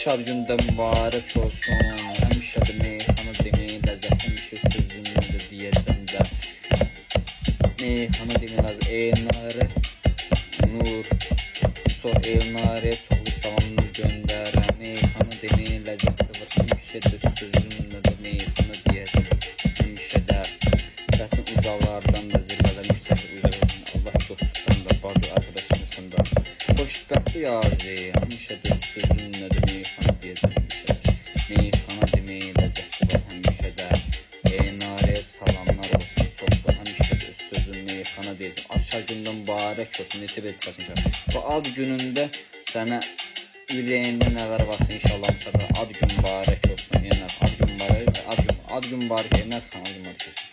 şad gündə mübarək olsun. Həmişə də meyxana deməyi ləzzətli bir şey sözünü də deyəcəm də. Meyxana deməyiz Elnarə Nur. Çox Elnarə çoxlu salamını göndərəm. Meyxana deməyi ləzzətli var. Həmişə də sözünü də meyxana deyəcəm. Həmişə də səsin ucalardan da zirvədən yüksəlir ucalardan. Allah dostluqdan da bazı arkadaşımızın da xoşbəxtlik arzu. Həmişə də sözünlə də meyxana deyəcəm. Həmişə meyxana deməyi ləzzətli var. Həmişə də Elnarəyə salamlar olsun. Çoxlu həmişə də sözün meyxana deyəcəm. Ad günündən mübarək olsun. Neçə bir çıxasın. Bu ad günündə sənə ürəyində nələr varsa inşallah ad gün mübarək olsun. Yəni ad gün mübarək, ad gün mübarək, Elnar xan ad gün mübarək olsun.